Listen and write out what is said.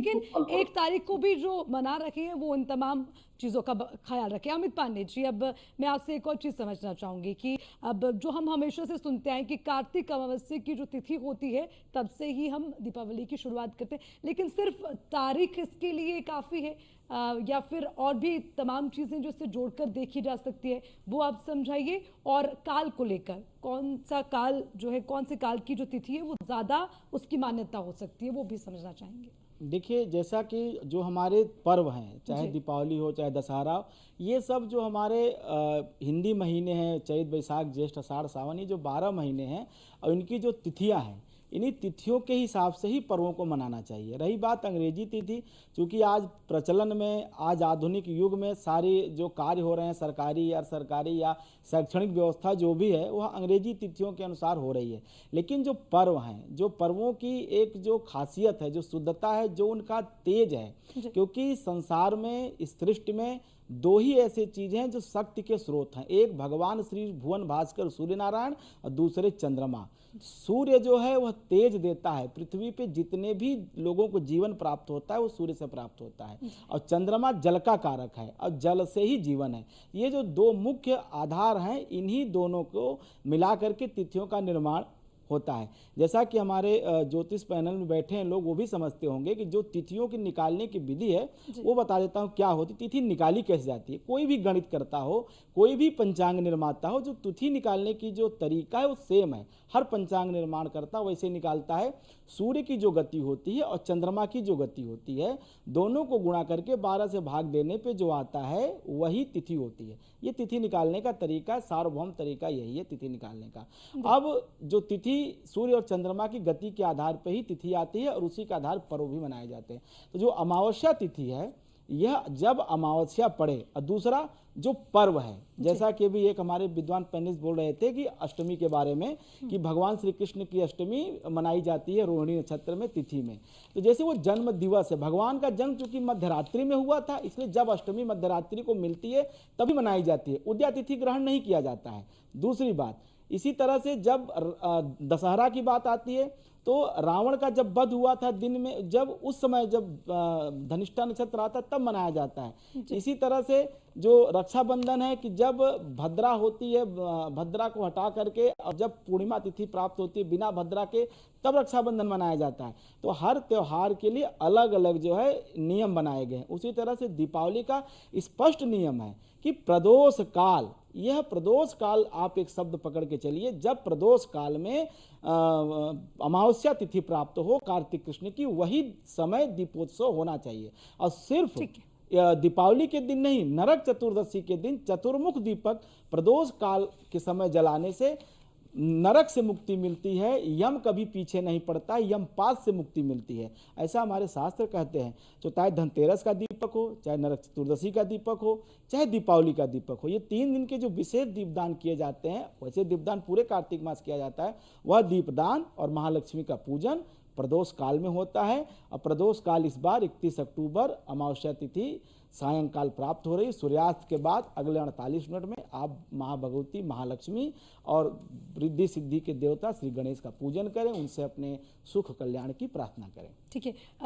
लेकिन फल फल 1 तारीख को भी जो मना रखे हैं वो उन तमाम चीज़ों का ख्याल रखें। अमित पांडे जी, अब मैं आपसे एक और चीज़ समझना चाहूँगी कि अब जो हम हमेशा से सुनते हैं कि कार्तिक अमावस्या की जो तिथि होती है तब से ही हम दीपावली की शुरुआत करते हैं, लेकिन सिर्फ तारीख इसके लिए काफ़ी है या फिर और भी तमाम चीज़ें जो इससे जोड़कर देखी जा सकती है, वो आप समझाइए। और काल को लेकर कौन सा काल जो है, कौन से काल की जो तिथि है वो ज़्यादा उसकी मान्यता हो सकती है, वो भी समझना चाहेंगे। देखिए, जैसा कि जो हमारे पर्व हैं, चाहे जी। दीपावली हो चाहे दशहरा हो, ये सब जो हमारे हिंदी महीने हैं, चैत बैसाख ज्येष्ठ आषाढ़ सावन, ये जो 12 महीने हैं और इनकी जो तिथियां हैं, इन्हीं तिथियों के हिसाब से ही पर्वों को मनाना चाहिए। रही बात अंग्रेजी तिथि, चूँकि आज प्रचलन में, आज आधुनिक युग में सारी जो कार्य हो रहे हैं सरकारी या सरकारी या शैक्षणिक व्यवस्था जो भी है वह अंग्रेजी तिथियों के अनुसार हो रही है। लेकिन जो पर्व हैं, जो पर्वों की एक जो खासियत है, जो शुद्धता है, जो उनका तेज है, क्योंकि संसार में, इस सृष्टि में दो ही ऐसे चीजें हैं जो शक्ति के स्रोत हैं। एक भगवान श्री भुवन भास्कर सूर्य नारायण और दूसरे चंद्रमा। सूर्य जो है वह तेज देता है, पृथ्वी पे जितने भी लोगों को जीवन प्राप्त होता है वो सूर्य से प्राप्त होता है। और चंद्रमा जल का कारक है और जल से ही जीवन है। ये जो दो मुख्य आधार हैं, इन्हीं दोनों को मिलाकर के तिथियों का निर्माण होता है। जैसा कि हमारे ज्योतिष पैनल में बैठे हैं लोग, वो भी समझते होंगे कि जो तिथियों की निकालने की विधि है वो बता देता हूँ क्या होती। तिथि निकाली कैसे जाती है। कोई भी गणित करता हो, कोई भी पंचांग निर्माता हो, जो तिथि निकालने की जो तरीका है वो सेम है। हर पंचांग निर्माण करता वैसे निकालता है। सूर्य की जो गति होती है और चंद्रमा की जो गति होती है, दोनों को गुणा करके 12 से भाग देने पे जो आता है वही तिथि होती है। ये तिथि निकालने का तरीका, सार्वभौम तरीका यही है तिथि निकालने का। अब जो तिथि सूर्य और चंद्रमा की गति के आधार पर ही तिथि आती है और उसी के आधार पर्व भी मनाए जाते हैं। तो जो अमावस्या तिथि है, यह जब अमावस्या पड़े, और दूसरा जो पर्व है, जैसा कि भी एक हमारे विद्वान पेनिस बोल रहे थे कि अष्टमी के बारे में, कि भगवान श्री कृष्ण की अष्टमी मनाई जाती है रोहिणी नक्षत्र में तिथि में। तो जैसे वो जन्म दिवस है, भगवान का जन्म चूंकि मध्यरात्रि में हुआ था, इसलिए जब अष्टमी मध्यरात्रि को मिलती है तभी मनाई जाती है। उद्या तिथि ग्रहण नहीं किया जाता है। दूसरी बात, इसी तरह से जब दशहरा की बात आती है तो रावण का जब वध हुआ था दिन में, जब उस समय जब धनिष्ठा नक्षत्र आता तब मनाया जाता है। इसी तरह से जो रक्षाबंधन है कि जब भद्रा होती है, भद्रा को हटा करके और जब पूर्णिमा तिथि प्राप्त होती है बिना भद्रा के, तब रक्षाबंधन मनाया जाता है। तो हर त्योहार के लिए अलग अलग जो है नियम बनाए गए हैं। उसी तरह से दीपावली का स्पष्ट नियम है कि प्रदोष काल, यह प्रदोष काल, आप एक शब्द पकड़ के चलिए, जब प्रदोष काल में अमावस्या तिथि प्राप्त हो कार्तिक कृष्ण की, वही समय दीपोत्सव होना चाहिए। और सिर्फ दीपावली के दिन नहीं, नरक चतुर्दशी के दिन चतुर्मुख दीपक प्रदोष काल के समय जलाने से नरक से मुक्ति मिलती है, यम कभी पीछे नहीं पड़ता, यमपात से मुक्ति मिलती है, ऐसा हमारे शास्त्र कहते हैं। तो चाहे धनतेरस का दीपक हो, चाहे नरक चतुर्दशी का दीपक हो, चाहे दीपावली का दीपक हो, ये 3 दिन के जो विशेष दीपदान किए जाते हैं, वैसे दीपदान पूरे कार्तिक मास किया जाता है, वह दीपदान और महालक्ष्मी का पूजन प्रदोष काल में होता है। और प्रदोष काल इस बार 31 अक्टूबर अमावस्या तिथि सायंकाल प्राप्त हो रही। सूर्यास्त के बाद अगले 48 मिनट में आप महाभगवती महालक्ष्मी और रिद्धि सिद्धि के देवता श्री गणेश का पूजन करें, उनसे अपने सुख कल्याण की प्रार्थना करें। ठीक है।